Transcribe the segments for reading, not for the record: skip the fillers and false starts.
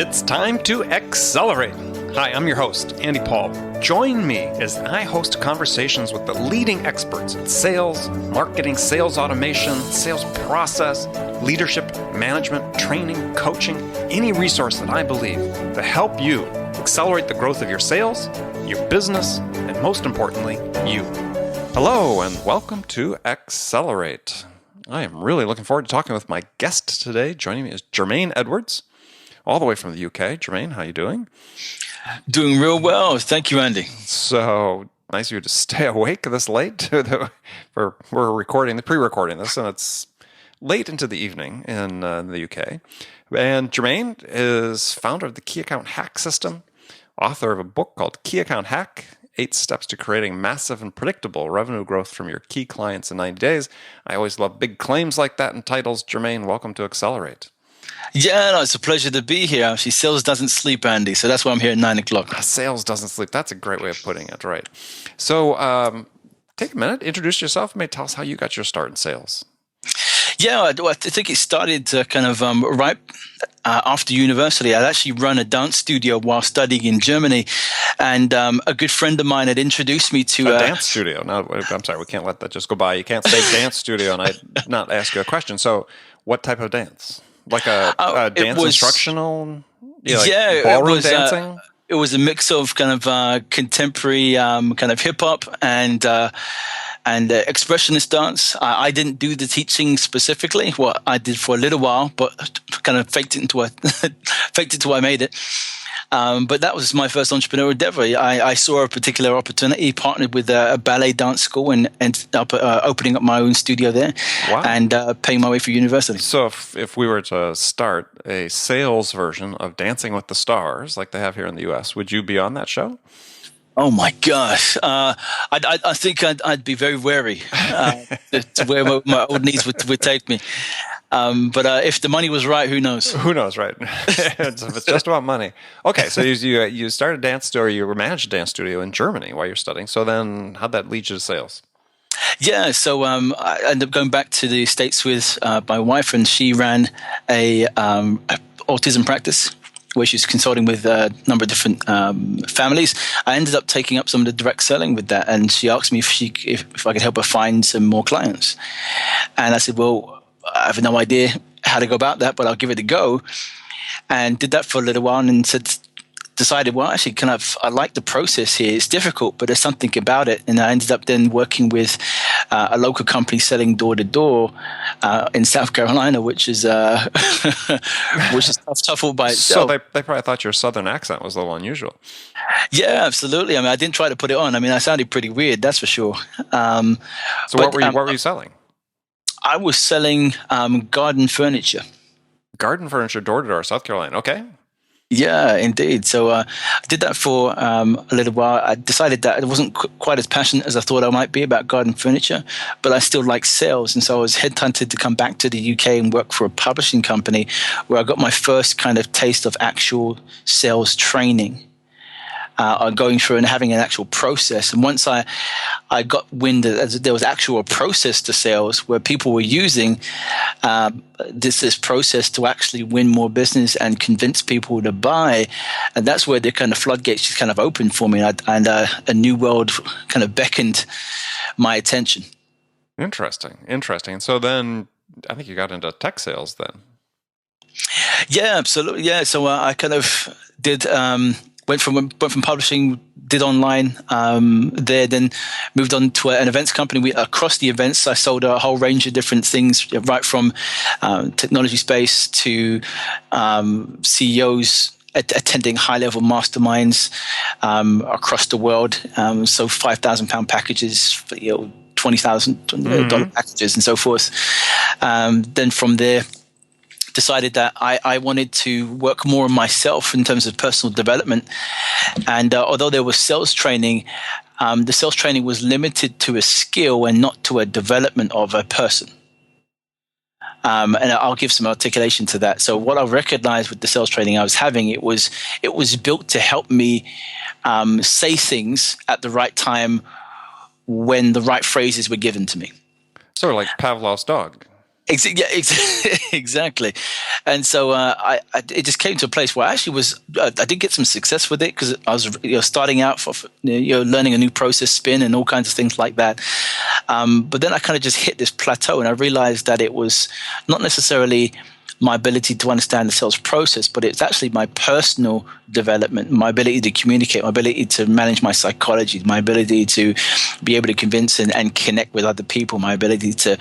It's time to accelerate. Hi, I'm your host, Andy Paul. Join me as I host conversations with the leading experts in sales, marketing, sales automation, sales process, leadership, management, training, coaching, any resource that I believe to help you accelerate the growth of your sales, your business, and most importantly, you. Hello, and welcome to Accelerate. I am really looking forward to talking with my guest today. Joining me is Jermaine Edwards, all the way from the UK. Jermaine, how you doing? Doing real well. Thank you, Andy. So nice of you to stay awake this late. We're pre-recording this, and it's late into the evening in the UK. And Jermaine is founder of the Key Account Hack System, author of a book called Key Account Hack, 8 Steps to Creating Massive and Predictable Revenue Growth from Your Key Clients in 90 Days. I always love big claims like that in titles. Jermaine, welcome to Accelerate. Yeah, no, it's a pleasure to be here. Actually, sales doesn't sleep, Andy, so that's why I'm here at 9 o'clock. Sales doesn't sleep. That's a great way of putting it, right? So take a minute, introduce yourself, maybe tell us how you got your start in sales. Yeah, I think it started right after university. I'd actually run a dance studio while studying in Germany, and a good friend of mine had introduced me to a dance studio. No, I'm sorry, we can't let that just go by. You can't say dance studio and I not ask you a question. So what type of dance? Like a dance instructional? Like ballroom dancing? It was a mix of kind of contemporary kind of hip hop and expressionist dance. I didn't do the teaching specifically. Well, I did for a little while, but kind of faked it till I made it. But that was my first entrepreneurial endeavor. I saw a particular opportunity, partnered with a ballet dance school, and ended up opening up my own studio there. Wow. And paying my way for university. So if we were to start a sales version of Dancing with the Stars, like they have here in the U.S., would you be on that show? Oh my gosh! I think I'd be very wary to where my old knees would take me. But if the money was right, who knows? Who knows, right? It's just about money. Okay, so you started a dance studio, you managed a dance studio in Germany while you're studying. So then how'd that lead you to sales? Yeah, so I ended up going back to the States with my wife, and she ran a autism practice where she's consulting with a number of different families. I ended up taking up some of the direct selling with that, and she asked me if I could help her find some more clients. And I said, well, I have no idea how to go about that, but I'll give it a go. And did that for a little while, and decided, well, actually, I like the process here. It's difficult, but there's something about it. And I ended up then working with a local company selling door to door in South Carolina, which is tough all by itself. So they probably thought your Southern accent was a little unusual. Yeah, absolutely. I mean, I didn't try to put it on. I mean, I sounded pretty weird, that's for sure. What were you selling? I was selling garden furniture. Garden furniture, door to door, South Carolina. Okay. Yeah, indeed. So I did that for a little while. I decided that I wasn't quite as passionate as I thought I might be about garden furniture, but I still like sales. And so I was headhunted to come back to the UK and work for a publishing company where I got my first kind of taste of actual sales training. Going through and having an actual process. And once I got wind that there was actual process to sales where people were using this process to actually win more business and convince people to buy, and that's where the kind of floodgates just kind of opened for me, and a new world kind of beckoned my attention. Interesting. And so then I think you got into tech sales then. Yeah, absolutely. Yeah. So I kind of did... Went from publishing, did online there, then moved on to an events company. Across the events, I sold a whole range of different things, right from technology space to CEOs attending high-level masterminds across the world. So £5,000 packages, $20,000 packages, and so forth. Then from there, decided that I wanted to work more on myself in terms of personal development. And although there was sales training, the sales training was limited to a skill and not to a development of a person. And I'll give some articulation to that. So what I recognized with the sales training I was having, it was built to help me say things at the right time when the right phrases were given to me. Sort of like Pavlov's dog. Yeah, exactly. And so it just came to a place where I actually I did get some success with it because I was starting out for learning a new process spin and all kinds of things like that. But then I kind of just hit this plateau, and I realized that it was not necessarily my ability to understand the sales process, but it's actually my personal development, my ability to communicate, my ability to manage my psychology, my ability to be able to convince and connect with other people, my ability to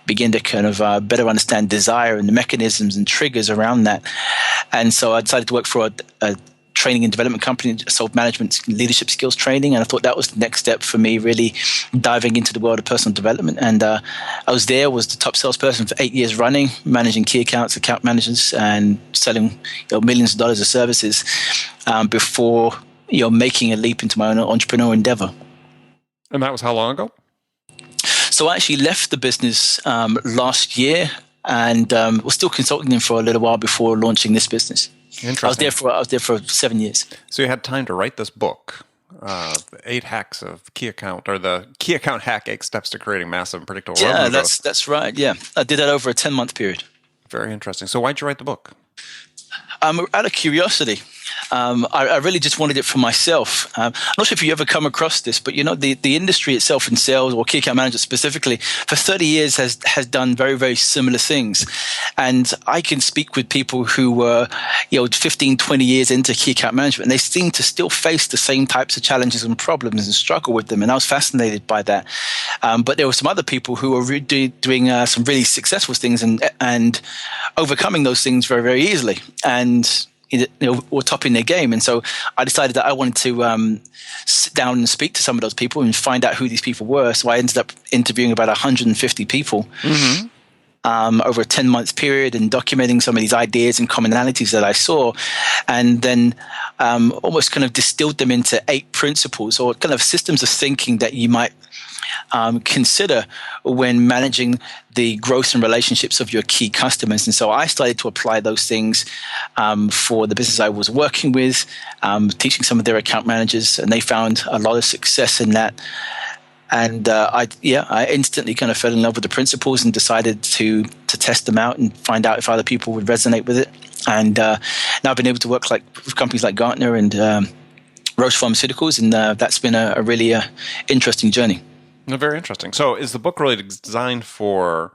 begin to kind of better understand desire and the mechanisms and triggers around that. And so I decided to work for a training and development company, self-management leadership skills training. And I thought that was the next step for me, really diving into the world of personal development. And I was the top salesperson for 8 years running, managing key accounts, account managers, and selling millions of dollars of services before making a leap into my own entrepreneurial endeavor. And that was how long ago? So I actually left the business last year and was still consulting them for a little while before launching this business. Interesting. I was there for 7 years. So you had time to write this book, 8 Hacks of Key Account, or the Key Account Hack: 8 Steps to Creating Massive and Predictable Revenue Growth. That's right. Yeah, I did that over a 10-month period. Very interesting. So why'd you write the book? Out of curiosity. I really just wanted it for myself. I'm not sure if you ever come across this, but the industry itself in sales, or key account management specifically, for 30 years has done very, very similar things. And I can speak with people who were 15, 20 years into key account management, and they seem to still face the same types of challenges and problems and struggle with them. And I was fascinated by that. But there were some other people who were doing some really successful things and overcoming those things very, very easily. And were topping their game. And so I decided that I wanted to sit down and speak to some of those people and find out who these people were. So I ended up interviewing about 150 people over a 10-month period and documenting some of these ideas and commonalities that I saw, and then almost kind of distilled them into 8 principles or kind of systems of thinking that you might consider when managing the growth and relationships of your key customers. And so I started to apply those things for the business I was working with, teaching some of their account managers, and they found a lot of success in that. And I instantly kind of fell in love with the principles and decided to test them out and find out if other people would resonate with it. And now I've been able to work with companies like Gartner and Roche Pharmaceuticals, and that's been a really interesting journey. Very interesting. So is the book really designed for,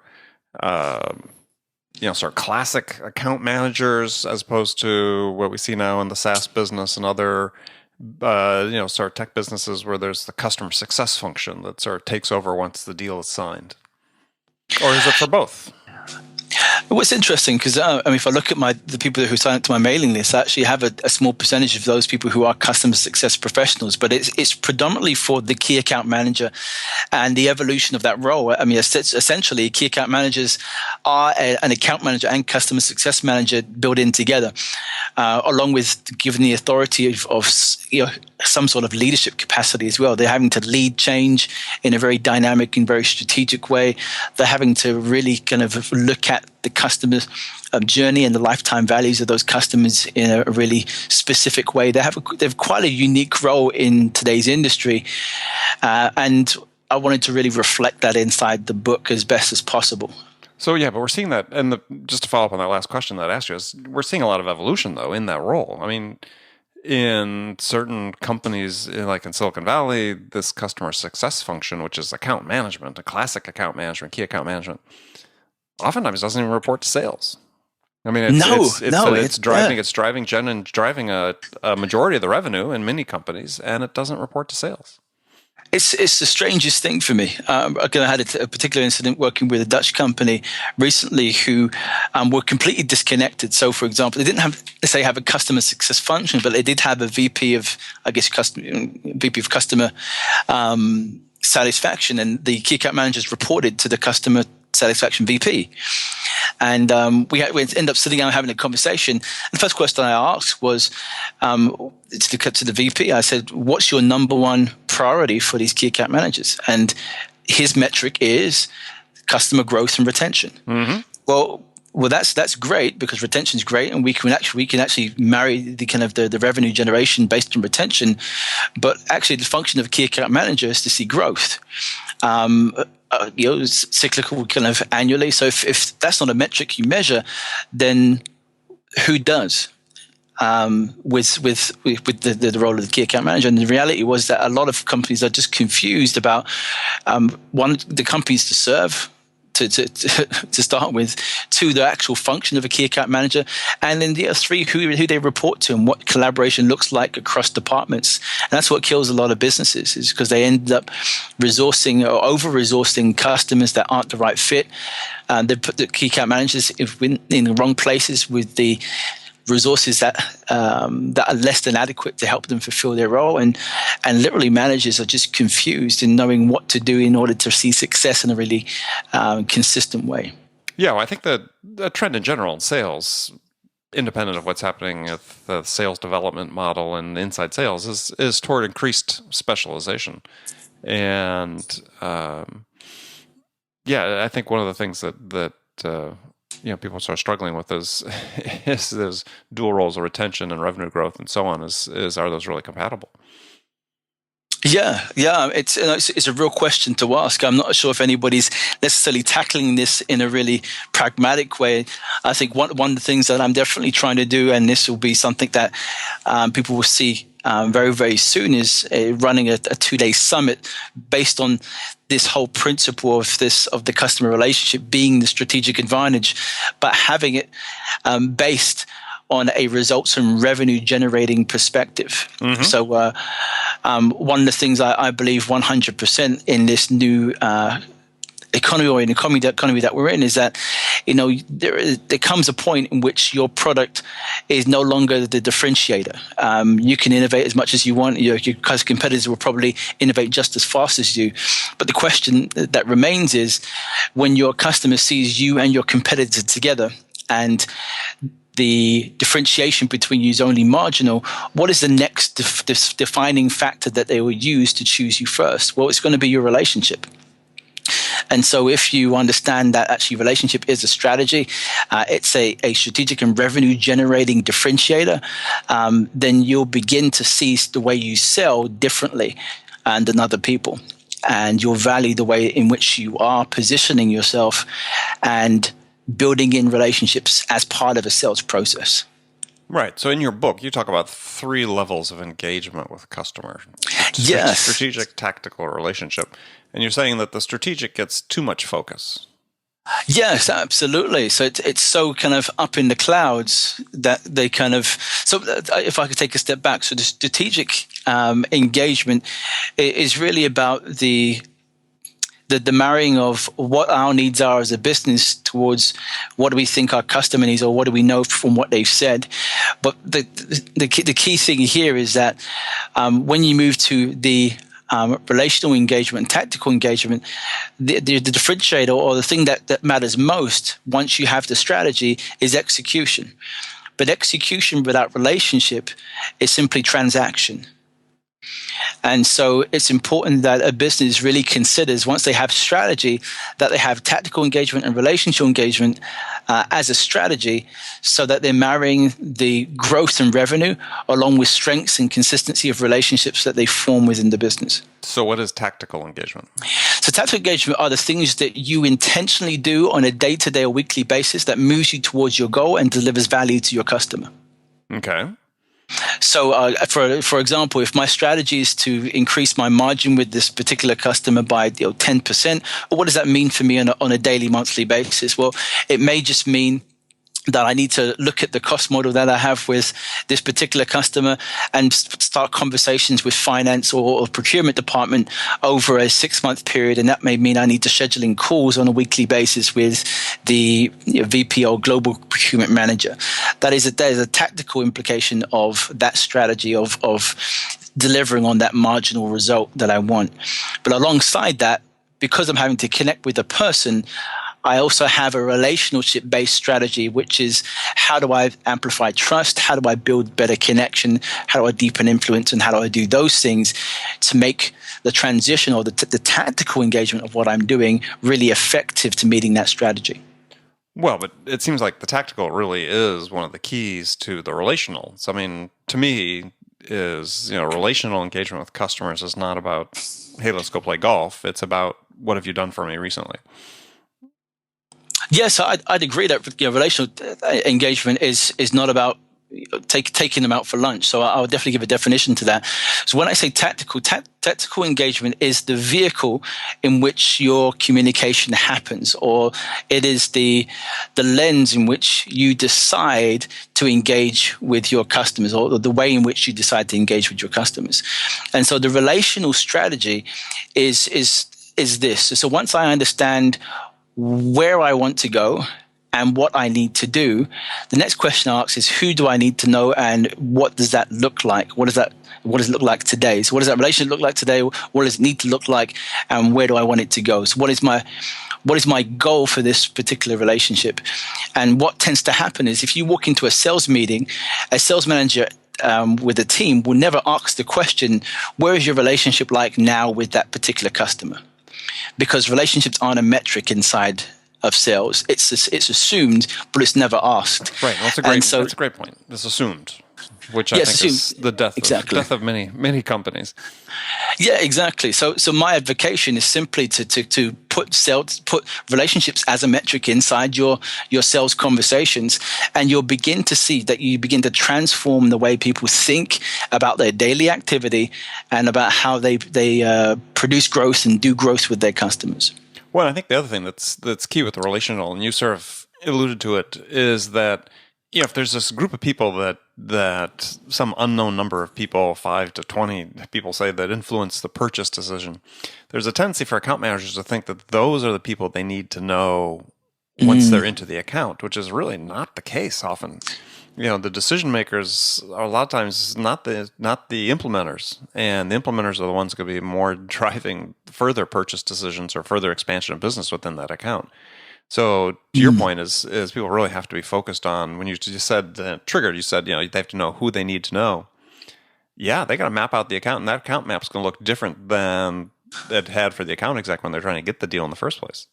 sort of classic account managers as opposed to what we see now in the SaaS business and other, sort of tech businesses where there's the customer success function that sort of takes over once the deal is signed? Or is it for both? What's interesting, because if I look at the people who sign up to my mailing list, I actually have a small percentage of those people who are customer success professionals, but it's predominantly for the key account manager and the evolution of that role. I mean, essentially, key account managers are an account manager and customer success manager built in together, along with given the authority of some sort of leadership capacity as well. They're having to lead change in a very dynamic and very strategic way. They're having to really kind of look at the customer's journey and the lifetime values of those customers in a really specific way. They have quite a unique role in today's industry, and I wanted to really reflect that inside the book as best as possible. So yeah, but we're seeing that, and just to follow up on that last question that I asked you, we're seeing a lot of evolution though in that role. I mean, in certain companies, like in Silicon Valley, this customer success function, which is account management, a classic account management, key account management, oftentimes doesn't even report to sales. I mean, it's driving a majority of the revenue in many companies, and it doesn't report to sales. It's the strangest thing for me. I had a particular incident working with a Dutch company recently who were completely disconnected. So, for example, they didn't have a customer success function, but they did have a VP of customer satisfaction, and the key account managers reported to the customer satisfaction VP. And we ended up sitting down having a conversation. And the first question I asked was to the VP. I said, "What's your number one priority for these key account managers?" And his metric is customer growth and retention. Mm-hmm. Well, that's great, because retention is great, and we can actually marry the kind of the revenue generation based on retention. But actually, the function of a key account manager is to see growth. cyclical kind of annually. So if that's not a metric you measure, then who does? With the role of the key account manager. And the reality was that a lot of companies are just confused about the companies to serve, to start with, two, the actual function of a key account manager, and then three, who they report to and what collaboration looks like across departments. And that's what kills a lot of businesses, is because they end up resourcing or over-resourcing customers that aren't the right fit. They put the key account managers in the wrong places with the resources that are less than adequate to help them fulfill their role, and literally managers are just confused in knowing what to do in order to see success in a really consistent way. Yeah, well, I think the trend in general in sales, independent of what's happening with the sales development model and inside sales, is toward increased specialization. And I think one of the things that people start struggling with is those dual roles of retention and revenue growth and so on. Is are those really compatible? Yeah, it's a real question to ask. I'm not sure if anybody's necessarily tackling this in a really pragmatic way. I think one of the things that I'm definitely trying to do, and this will be something that people will see very, very soon, is running a 2-day summit based on this whole principle of the customer relationship being the strategic advantage, but having it based on a results and revenue generating perspective. Mm-hmm. So one of the things I believe 100% in this new economy, or in the economy that we're in, is that there comes a point in which your product is no longer the differentiator. You can innovate as much as you want. Your competitors will probably innovate just as fast as you. But the question that remains is, when your customer sees you and your competitor together, and the differentiation between you is only marginal, what is the next defining factor that they will use to choose you first? Well, it's going to be your relationship. And so if you understand that actually relationship is a strategy, it's a strategic and revenue generating differentiator, then you'll begin to see the way you sell differently than other people. And you'll value the way in which you are positioning yourself and building in relationships as part of a sales process. Right. So in your book, you talk about 3 levels of engagement with customers. Yes. Strategic, tactical, relationship. And you're saying that the strategic gets too much focus. Yes, absolutely. So it's so kind of up in the clouds that they kind of. So if I could take a step back, so the strategic engagement is really about the marrying of what our needs are as a business towards what do we think our customer needs, or what do we know from what they've said. But the key thing here is that when you move to the relational engagement, tactical engagement, the differentiator, or the thing that matters most once you have the strategy, is execution. But execution without relationship is simply transaction. And so it's important that a business really considers, once they have strategy, that they have tactical engagement and relational engagement as a strategy, so that they're marrying the growth and revenue along with strengths and consistency of relationships that they form within the business. So what is tactical engagement? So tactical engagement are the things that you intentionally do on a day-to-day or weekly basis that moves you towards your goal and delivers value to your customer. Okay. So, for example, if my strategy is to increase my margin with this particular customer by 10%, well, what does that mean for me on a daily, monthly basis? Well, it may just mean that I need to look at the cost model that I have with this particular customer and start conversations with finance or procurement department over a 6-month period. And that may mean I need to schedule in calls on a weekly basis with the VP or global procurement manager. That is a tactical implication of that strategy of delivering on that marginal result that I want. But alongside that, because I'm having to connect with a person, I also have a relationship-based strategy, which is, how do I amplify trust? How do I build better connection? How do I deepen influence? And how do I do those things to make the transition or the tactical engagement of what I'm doing really effective to meeting that strategy? Well, but it seems like the tactical really is one of the keys to the relational. So, I mean, to me, relational engagement with customers is not about, hey, let's go play golf. It's about, what have you done for me recently? Yes, I'd agree that relational engagement is not about taking them out for lunch. So I'll definitely give a definition to that. So when I say tactical engagement is the vehicle in which your communication happens, or it is the lens in which you decide to engage with your customers, or the way in which you decide to engage with your customers. And so the relational strategy is this. So once I understand where I want to go and what I need to do, the next question I ask is, who do I need to know, and what does that look like? What does it look like today? So what does that relationship look like today? What does it need to look like, and where do I want it to go? So what is my goal for this particular relationship? And what tends to happen is, if you walk into a sales meeting, a sales manager with a team will never ask the question, where is your relationship like now with that particular customer? Because relationships aren't a metric inside of sales. It's assumed, but it's never asked. Right. Well, that's a great point. It's assumed, which I think is the death of many companies. Yeah, exactly. So my advocation is simply to put relationships as a metric inside your sales conversations, and you'll begin to see that you begin to transform the way people think about their daily activity and about how they produce growth and do growth with their customers. Well, I think the other thing that's key with the relational, and you sort of alluded to it, is that if there's this group of people that some unknown number of people, 5 to 20 people say, that influence the purchase decision, there's a tendency for account managers to think that those are the people they need to know once they're into the account, which is really not the case often. The decision makers are a lot of times not the implementers, and the implementers are the ones going to be more driving further purchase decisions or further expansion of business within that account. So to your point is people really have to be focused on, when you said triggered, you said, they have to know who they need to know. Yeah, they got to map out the account, and that account map's going to look different than it had for the account exec when they're trying to get the deal in the first place.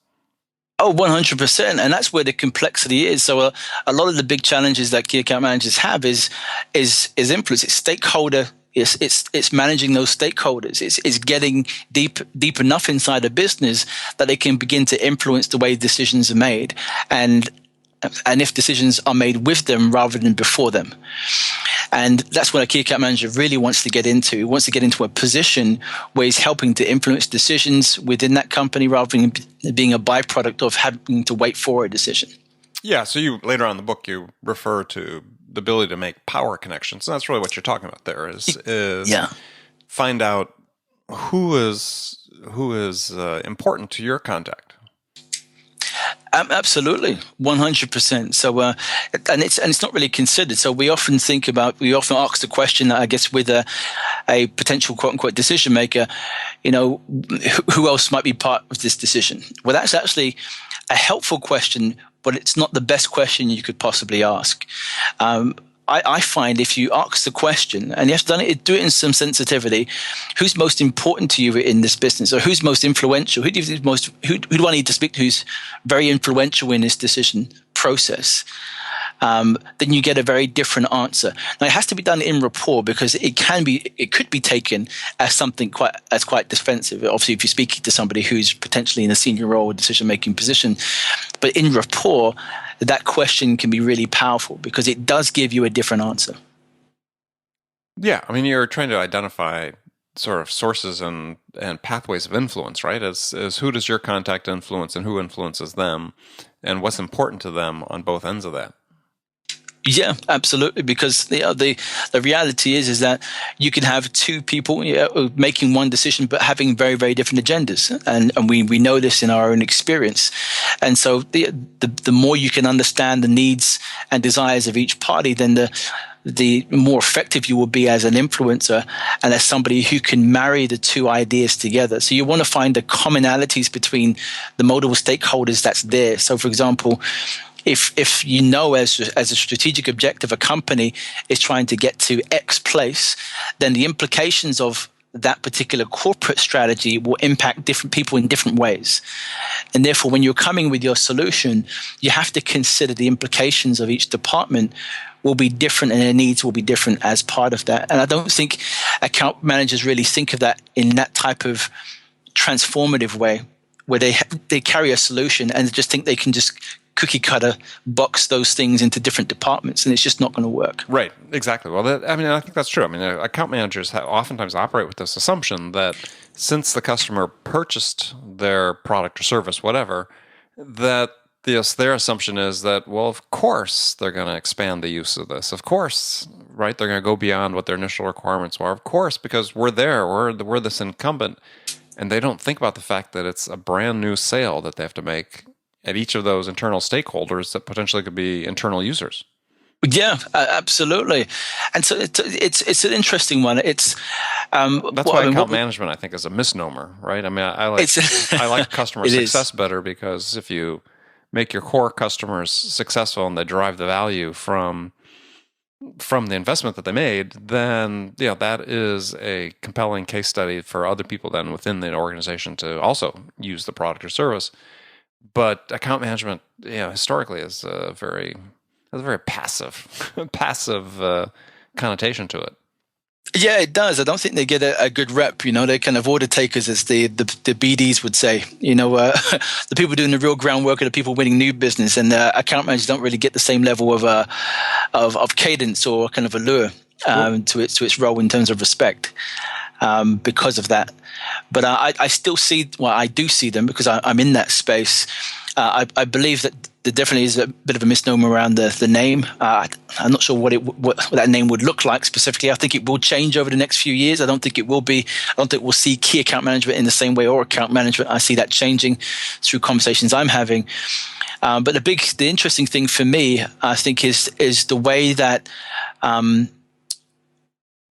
Oh, 100%. And that's where the complexity is. So a lot of the big challenges that key account managers have is influence. It's stakeholder. It's managing those stakeholders. It's getting deep enough inside a business that they can begin to influence the way decisions are made, and if decisions are made with them rather than before them. And that's what a key account manager really wants to get into. He wants to get into a position where he's helping to influence decisions within that company rather than being a byproduct of having to wait for a decision. Yeah, so you later on in the book, you refer to the ability to make power connections. And that's really what you're talking about there is find out who is important to your contact. Absolutely, 100%. So, and it's not really considered. So we often ask the question, I guess, with a potential quote unquote decision maker, who else might be part of this decision? Well, that's actually a helpful question, but it's not the best question you could possibly ask. I find if you ask the question, and you have to do it in some sensitivity, who's most important to you in this business, or who's most influential? Who do I need to speak to who's very influential in this decision process? Then you get a very different answer. Now, it has to be done in rapport, because it could be taken as something quite defensive. Obviously, if you're speaking to somebody who's potentially in a senior role or decision-making position, but in rapport, that question can be really powerful because it does give you a different answer. Yeah, I mean, you're trying to identify sort of sources and pathways of influence, right? As who does your contact influence and who influences them, and what's important to them on both ends of that. Yeah, absolutely. Because the reality is that you can have two people making one decision, but having very, very different agendas, and we know this in our own experience. And so the more you can understand the needs and desires of each party, then the more effective you will be as an influencer and as somebody who can marry the two ideas together. So you want to find the commonalities between the multiple stakeholders that's there. So, for example, if you know as a strategic objective a company is trying to get to X place, then the implications of that particular corporate strategy will impact different people in different ways. And therefore, when you're coming with your solution, you have to consider the implications of each department will be different and their needs will be different as part of that. And I don't think account managers really think of that in that type of transformative way. where they carry a solution and just think they can just cookie cutter box those things into different departments, and it's just not going to work. Right, exactly. Well, I think that's true. I mean, account managers oftentimes operate with this assumption that since the customer purchased their product or service, whatever, that their assumption is that, well, of course they're going to expand the use of this. Of course, right? They're going to go beyond what their initial requirements were. Of course, because we're there, we're this incumbent, and they don't think about the fact that it's a brand new sale that they have to make at each of those internal stakeholders that potentially could be internal users. Yeah, absolutely. And so it's an interesting one. It's that's why account management, I think, is a misnomer, right? I mean, I like customer success better, because if you make your core customers successful and they derive the value from the investment that they made, then that is a compelling case study for other people then within the organization to also use the product or service. But account management, historically is a very passive connotation to it. Yeah, it does. I don't think they get a good rep. They're kind of order takers, as the BDs would say. The people doing the real groundwork are the people winning new business, and account managers don't really get the same level of cadence or kind of allure to its role in terms of respect because of that. But I still see, I do see them because I'm in that space. I believe that there definitely is a bit of a misnomer around the name. I'm not sure what that name would look like specifically. I think it will change over the next few years. I don't think we'll see key account management in the same way, or account management. I see that changing through conversations I'm having. But the interesting thing for me, I think, is the way that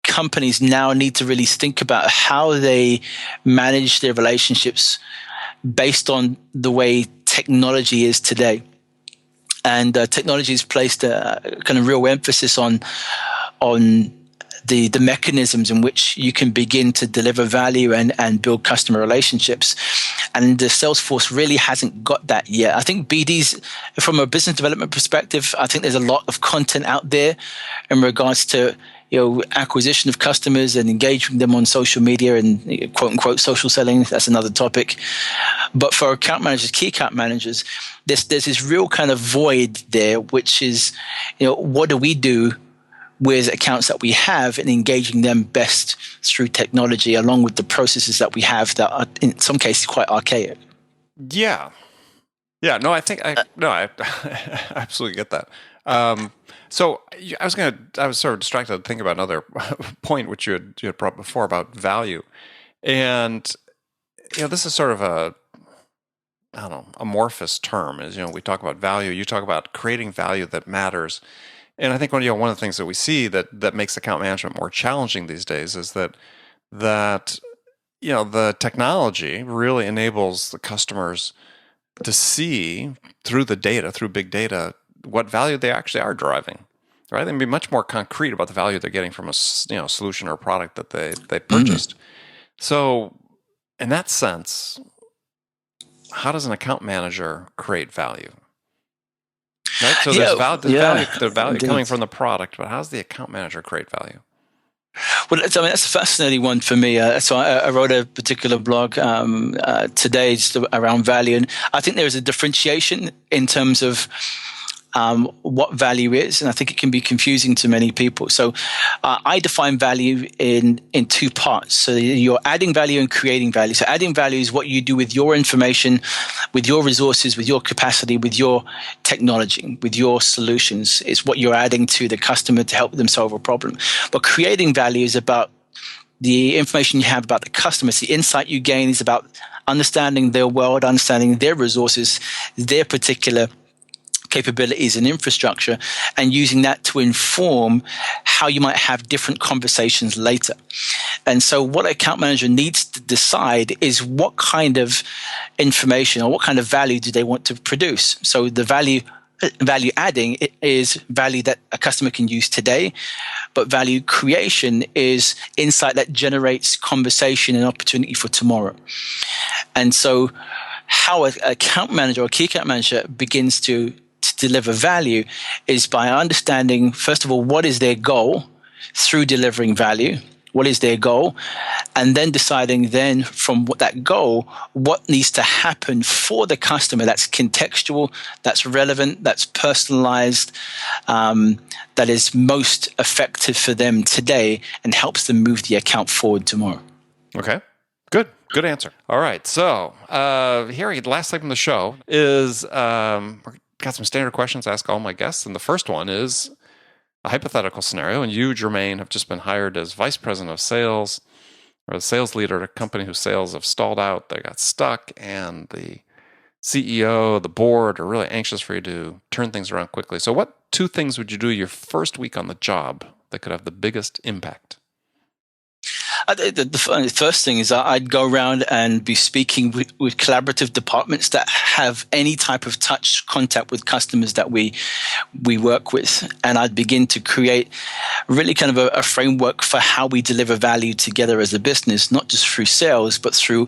companies now need to really think about how they manage their relationships based on the way technology is today. And technology has placed a kind of real emphasis on the mechanisms in which you can begin to deliver value and build customer relationships. And the Salesforce really hasn't got that yet. I think BD's, from a business development perspective, I think there's a lot of content out there in regards to acquisition of customers and engaging them on social media and quote unquote social selling. That's another topic. But for account managers, key account managers, there's this real kind of void there, which is, what do we do with accounts that we have and engaging them best through technology, along with the processes that we have that are in some cases quite archaic. Yeah. No, I absolutely get that. So I was sort of distracted to think about another point which you had brought before about value, and this is sort of a amorphous term. Is we talk about value, you talk about creating value that matters, and I think one of the things that we see that makes account management more challenging these days is that the technology really enables the customers to see through the data, through big data, what value they actually are deriving, right? They can be much more concrete about the value they're getting from a solution or a product that they purchased. So, in that sense, how does an account manager create value? Right. So there's value coming from the product, but how does the account manager create value? Well, that's a fascinating one for me. So I wrote a particular blog today just around value, and I think there is a differentiation in terms of what value is, and I think it can be confusing to many people. So I define value in two parts. So you're adding value and creating value. So adding value is what you do with your information, with your resources, with your capacity, with your technology, with your solutions. It's what you're adding to the customer to help them solve a problem. But creating value is about the information you have about the customers. The insight you gain is about understanding their world, understanding their resources, their particular capabilities and infrastructure, and using that to inform how you might have different conversations later. And so what an account manager needs to decide is what kind of information or what kind of value do they want to produce. So the value adding is value that a customer can use today, but value creation is insight that generates conversation and opportunity for tomorrow. And so how an account manager or key account manager begins to deliver value is by understanding, first of all, what is their goal through delivering value, what is their goal, and then deciding then from that goal, what needs to happen for the customer that's contextual, that's relevant, that's personalized, that is most effective for them today and helps them move the account forward tomorrow. Okay. Good answer. All right. So here, the last segment of the show is got some standard questions I ask all my guests. And the first one is a hypothetical scenario. And you, Jermaine, have just been hired as vice president of sales or the sales leader at a company whose sales have stalled out. They got stuck. And the CEO, the board are really anxious for you to turn things around quickly. So what 2 things would you do your first week on the job that could have the biggest impact? The first thing is I'd go around and be speaking with collaborative departments that have any type of touch contact with customers that we work with. And I'd begin to create really kind of a framework for how we deliver value together as a business, not just through sales, but through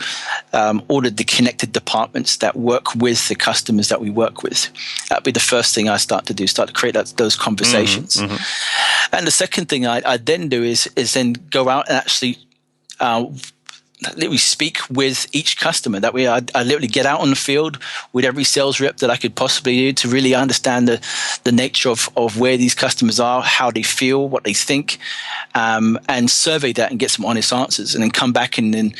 all of the connected departments that work with the customers that we work with. That'd be the first thing I start to create those conversations. Mm-hmm. And the second thing I'd then do is then go out and actually literally speak with each customer. That way I literally get out on the field with every sales rep that I could possibly do to really understand the nature of where these customers are, how they feel, what they think, and survey that and get some honest answers, and then come back and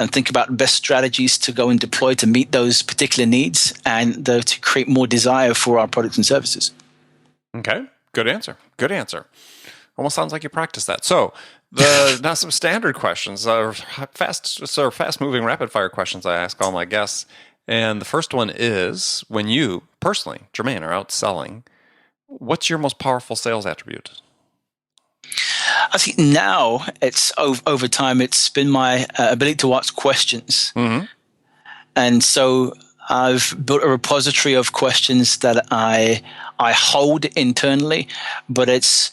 think about the best strategies to go and deploy to meet those particular needs and to create more desire for our products and services. Okay, good answer. Almost sounds like you practiced that. So now some standard questions, fast-moving, rapid-fire questions I ask all my guests. And the first one is, when you, personally, Jermaine, are out selling, what's your most powerful sales attribute? I think now, it's over time, it's been my ability to ask questions. Mm-hmm. And so I've built a repository of questions that I hold internally, but it's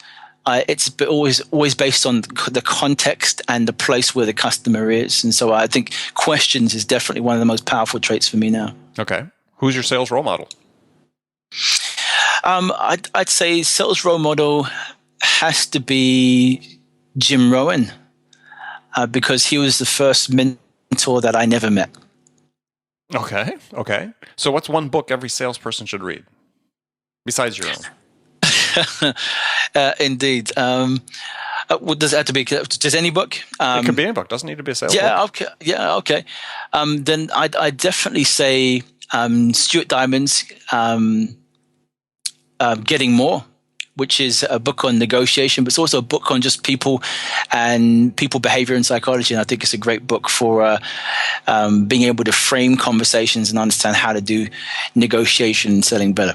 always based on the context and the place where the customer is. And so I think questions is definitely one of the most powerful traits for me now. Okay. Who's your sales role model? I'd say sales role model has to be Jim Rohn, because he was the first mentor that I never met. Okay. So what's one book every salesperson should read besides your own? Indeed. Does it have to be just any book? It could be any book. Doesn't need to be a sales book. Okay. Then I'd definitely say Stuart Diamond's Getting More, which is a book on negotiation, but it's also a book on just people and people behavior and psychology. And I think it's a great book for being able to frame conversations and understand how to do negotiation and selling better.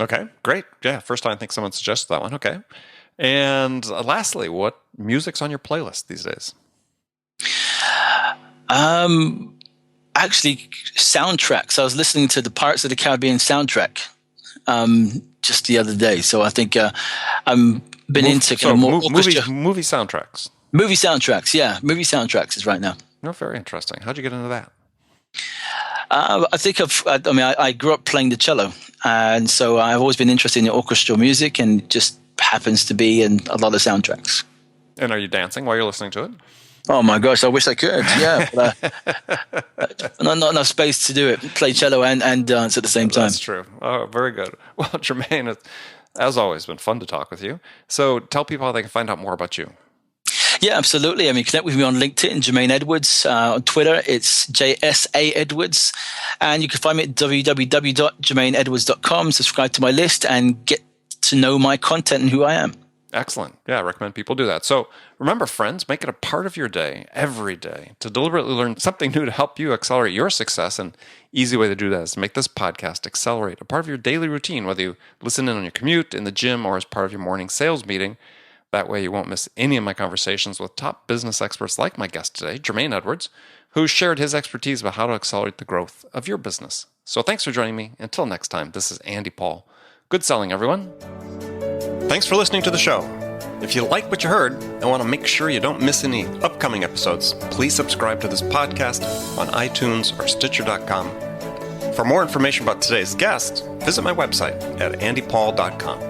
Okay, great. Yeah, first time I think someone suggested that one. Okay. And lastly, what music's on your playlist these days? Actually, soundtracks. I was listening to the Pirates of the Caribbean soundtrack just the other day. So I think I'm been into kind of more movie soundtracks. Movie soundtracks, yeah. Movie soundtracks is right now. Oh, very interesting. How'd you get into that? I think I grew up playing the cello, and so I've always been interested in orchestral music, and it just happens to be in a lot of soundtracks. And are you dancing while you're listening to it? Oh my gosh, I wish I could. Yeah, but, not enough space to do it. Play cello and dance at the same time. That's true. Oh, very good. Well, Jermaine, as always, been fun to talk with you. So tell people how they can find out more about you. Yeah, absolutely. I mean, connect with me on LinkedIn, Jermaine Edwards. On Twitter, it's JSA Edwards. And you can find me at www.jermaineedwards.com. Subscribe to my list and get to know my content and who I am. Excellent. Yeah, I recommend people do that. So remember, friends, make it a part of your day, every day, to deliberately learn something new to help you accelerate your success. And easy way to do that is to make this podcast accelerate a part of your daily routine, whether you listen in on your commute, in the gym, or as part of your morning sales meeting. That way you won't miss any of my conversations with top business experts like my guest today, Jermaine Edwards, who shared his expertise about how to accelerate the growth of your business. So thanks for joining me. Until next time, this is Andy Paul. Good selling, everyone. Thanks for listening to the show. If you like what you heard and want to make sure you don't miss any upcoming episodes, please subscribe to this podcast on iTunes or Stitcher.com. For more information about today's guest, visit my website at andypaul.com.